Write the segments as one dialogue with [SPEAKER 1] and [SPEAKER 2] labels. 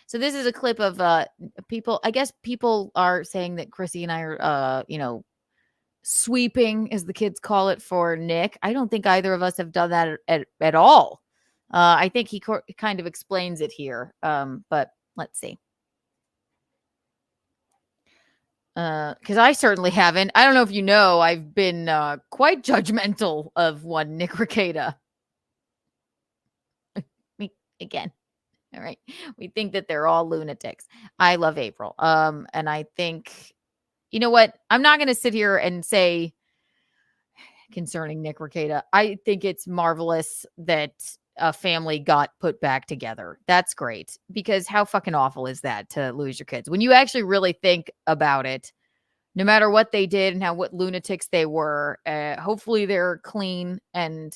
[SPEAKER 1] So this is a clip of people. I guess people are saying that Chrissy and I are, sweeping, as the kids call it, for Nick. I don't think either of us have done that at all. I think he kind of explains it here. But let's see. Because I certainly haven't. I don't know if you know, I've been quite judgmental of one Nick Rekieta. Again. All right. We think that they're all lunatics. I love April. And I think, you know what? I'm not going to sit here and say concerning Nick Rekieta. I think it's marvelous that a family got put back together. That's great, because how fucking awful is that to lose your kids? When you actually really think about it, no matter what they did and what lunatics they were, hopefully they're clean. And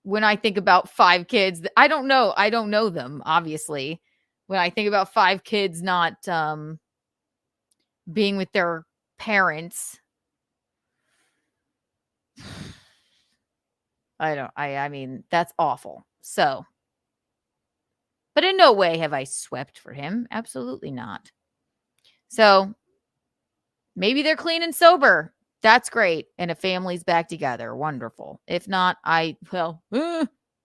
[SPEAKER 1] when I think about 5 kids, I don't know them, obviously. When I think about 5 kids not being with their parents, I mean, that's awful. So, but in no way have I swept for him. Absolutely not. So maybe they're clean and sober. That's great. And a family's back together. Wonderful. If not, I don't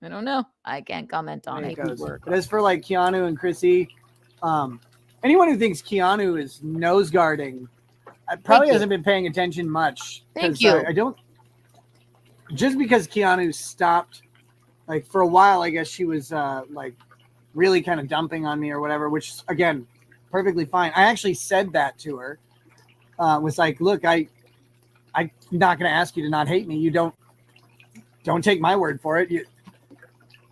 [SPEAKER 1] know. I can't comment on it.
[SPEAKER 2] But as for like Keanu and Chrissy, anyone who thinks Keanu is nose guarding probably hasn't been paying attention much.
[SPEAKER 1] Thank you.
[SPEAKER 2] I don't. Just because Keanu stopped, like for a while, I guess she was like really kind of dumping on me or whatever, which again, perfectly fine. I actually said that to her. Was like, look, I'm not going to ask you to not hate me. You don't take my word for it.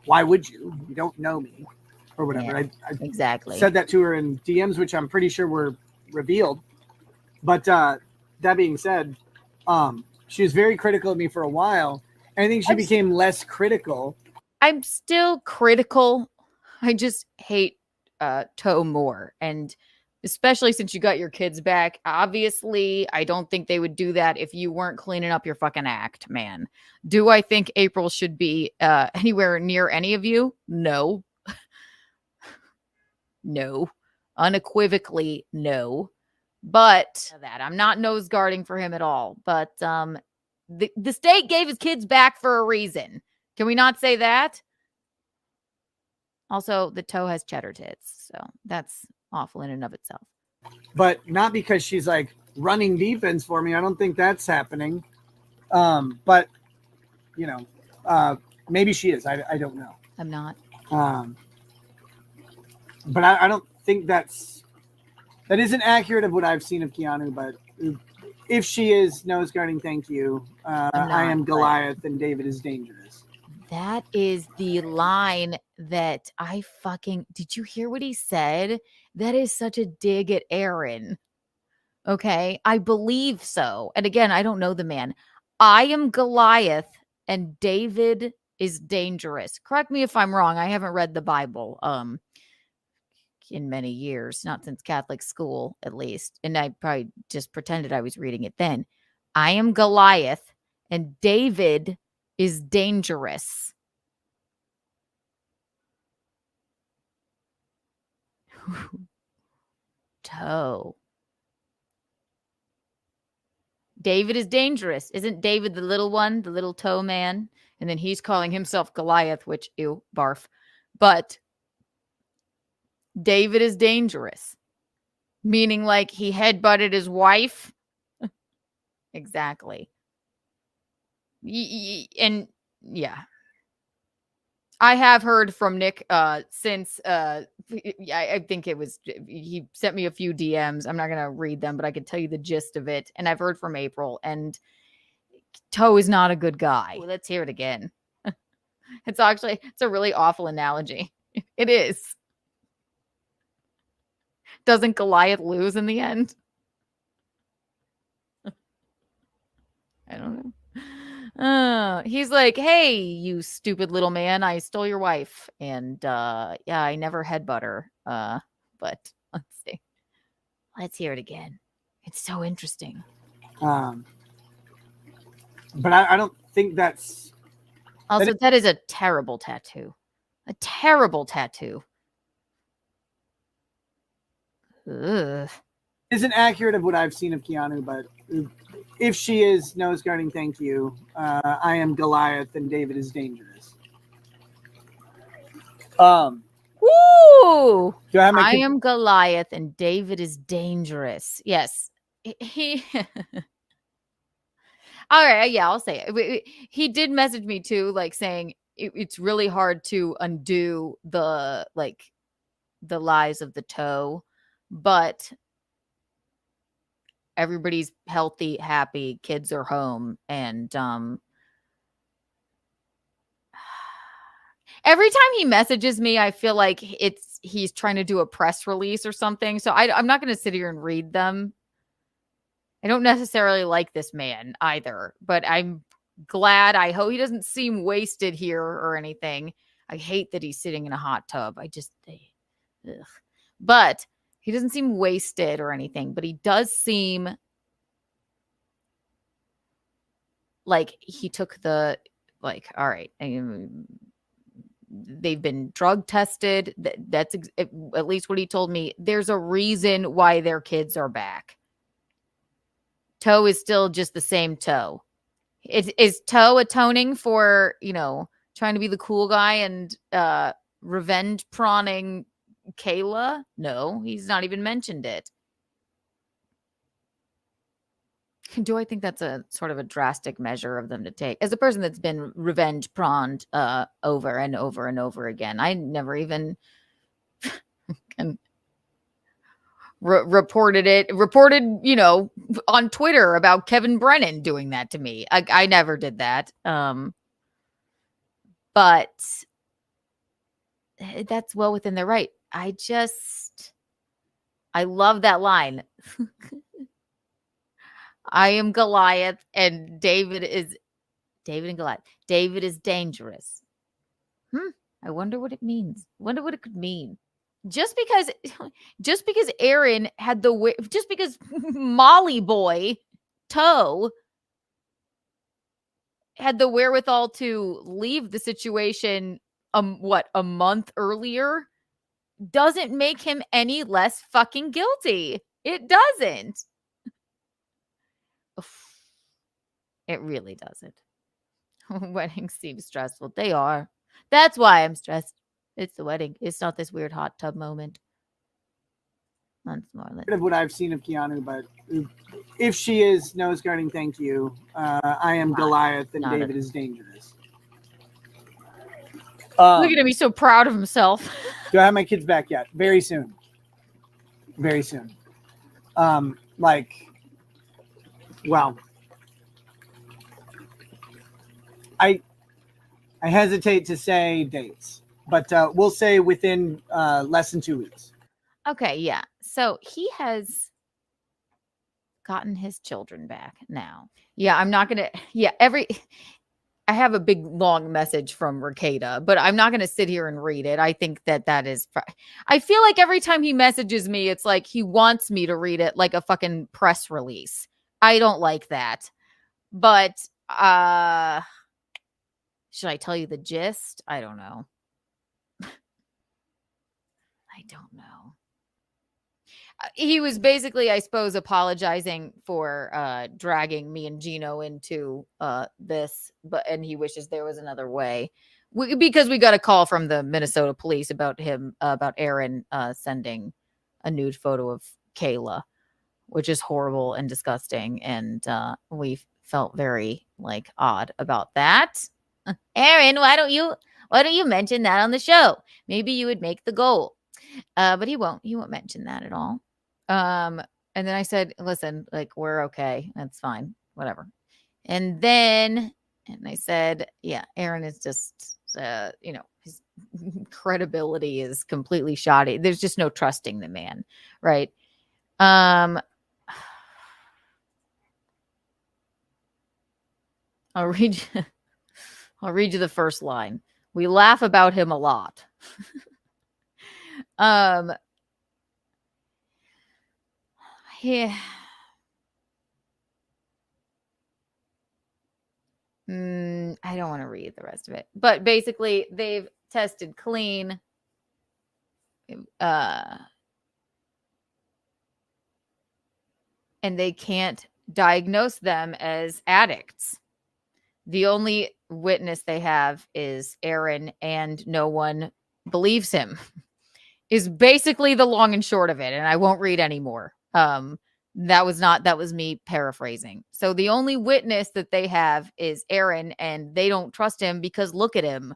[SPEAKER 2] Why would you? You don't know me or whatever.
[SPEAKER 1] Yeah,
[SPEAKER 2] I
[SPEAKER 1] exactly
[SPEAKER 2] said that to her in DMs, which I'm pretty sure were revealed. But that being said, she was very critical of me for a while. And I think she became less critical.
[SPEAKER 1] I'm still critical. I just hate Toe more. And especially since you got your kids back. Obviously, I don't think they would do that if you weren't cleaning up your fucking act, man. Do I think April should be anywhere near any of you? No. No. Unequivocally, no. But that I'm not nose guarding for him at all. But the state gave his kids back for a reason. Can we not say that? Also, the Toe has cheddar tits, so that's awful in and of itself.
[SPEAKER 2] But not because she's like running defense for me. I don't think that's happening. But you know, maybe she is. I don't know.
[SPEAKER 1] I'm not.
[SPEAKER 2] But I don't think that isn't accurate of what I've seen of Keanu. But if she is nose guarding, thank you. I am Goliath and David is dangerous.
[SPEAKER 1] That is the line that I fucking... Did you hear what he said? That is such a dig at Aaron. Okay, I believe so. And again, I don't know the man. I am Goliath and David is dangerous. Correct me if I'm wrong. I haven't read the Bible in many years, not since Catholic school at least. And I probably just pretended I was reading it then. I am Goliath and David is dangerous. Toe. David is dangerous. Isn't David the little one, the little toe man? And then he's calling himself Goliath, which, ew, barf. But David is dangerous. Meaning like he headbutted his wife. Exactly. And yeah. I have heard from Nick since I think it was, he sent me a few DMs. I'm not going to read them, but I can tell you the gist of it. And I've heard from April, and Toe is not a good guy. Well, let's hear it again. It's a really awful analogy. It is. Doesn't Goliath lose in the end? I don't know. He's like, hey, you stupid little man, I stole your wife. And yeah, I never headbutt her. But let's see. Let's hear it again. It's so interesting.
[SPEAKER 2] But I don't think that's...
[SPEAKER 1] Also, that is a terrible tattoo. A terrible tattoo. Ugh.
[SPEAKER 2] Isn't accurate of what I've seen of Keanu, but if she is nose guarding, thank you. I am Goliath and David is dangerous.
[SPEAKER 1] Woo!
[SPEAKER 2] Do I have my
[SPEAKER 1] I
[SPEAKER 2] kid?
[SPEAKER 1] am Goliath and David is dangerous. Yes. He all right, yeah, I'll say it. He did message me too, like saying it's really hard to undo the lies of the toe, but everybody's healthy, happy, kids are home, and every time he messages me, I feel like he's trying to do a press release or something. So I'm not going to sit here and read them. I don't necessarily like this man either, but I'm glad. I hope he doesn't seem wasted here or anything. I hate that he's sitting in a hot tub. Ugh. But he doesn't seem wasted or anything, but he does seem like he took all right, they've been drug tested. That's at least what he told me. There's a reason why their kids are back. Toe is still just the same toe. Is Toe atoning for, trying to be the cool guy and revenge prawning Kayla? No, he's not even mentioned it. Do I think that's a sort of a drastic measure of them to take? As a person that's been revenge prawned over and over and over again, I never even reported, on Twitter about Kevin Brennan doing that to me. I never did that. But that's well within their right. I love that line. I am Goliath and David and Goliath. David is dangerous. I wonder what it means. Wonder what it could mean. Just because Aaron had just because Molly boy Toe had the wherewithal to leave the situation a month earlier doesn't make him any less fucking guilty. It doesn't. It really doesn't. Weddings seem stressful. They are. That's why I'm stressed. It's the wedding. It's not this weird hot tub moment. Once more.
[SPEAKER 2] Of what I've seen of Keanu, but if she is nose guarding, thank you. I am Goliath and David is dangerous.
[SPEAKER 1] Look at him. He's so proud of himself.
[SPEAKER 2] Do I have my kids back yet? Very soon. Very soon. Well, I hesitate to say dates, but we'll say within less than 2 weeks.
[SPEAKER 1] Okay, yeah. So he has gotten his children back now. Yeah, I'm not going to, I have a big long message from Rekieta, but I'm not going to sit here and read it. I think that is, I feel like every time he messages me, it's like he wants me to read it like a fucking press release. I don't like that. But, should I tell you the gist? I don't know. I don't know. He was basically, I suppose, apologizing for dragging me and Gino into this, and he wishes there was another way. Because we got a call from the Minnesota police about Aaron sending a nude photo of Kayla, which is horrible and disgusting, and we felt very odd about that. Aaron, why don't you mention that on the show? Maybe you would make the goal. But he won't mention that at all. And then I said, listen, we're okay. That's fine. Whatever. And I said, yeah, Aaron is just, his credibility is completely shoddy. There's just no trusting the man. Right. I'll read you the first line. We laugh about him a lot. Yeah. I don't want to read the rest of it. But basically, they've tested clean. and they can't diagnose them as addicts. The only witness they have is Aaron, and no one believes him. Is basically the long and short of it, and I won't read anymore. That was me paraphrasing. So the only witness that they have is Aaron, and they don't trust him because look at him.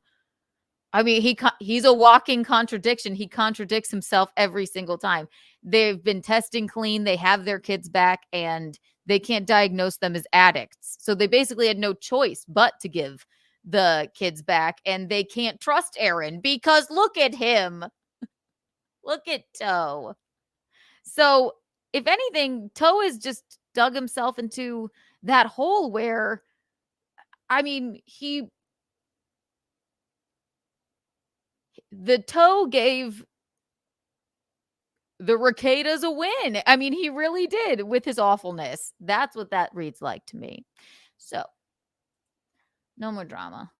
[SPEAKER 1] I mean, he's a walking contradiction. He contradicts himself every single time. They've been testing clean. They have their kids back, and they can't diagnose them as addicts. So they basically had no choice but to give the kids back, and they can't trust Aaron because look at him. Look at Toe. So, if anything, Toe has just dug himself into that hole where, I mean, the Toe gave the Rekietas a win. I mean, he really did with his awfulness. That's what that reads like to me. So, no more drama.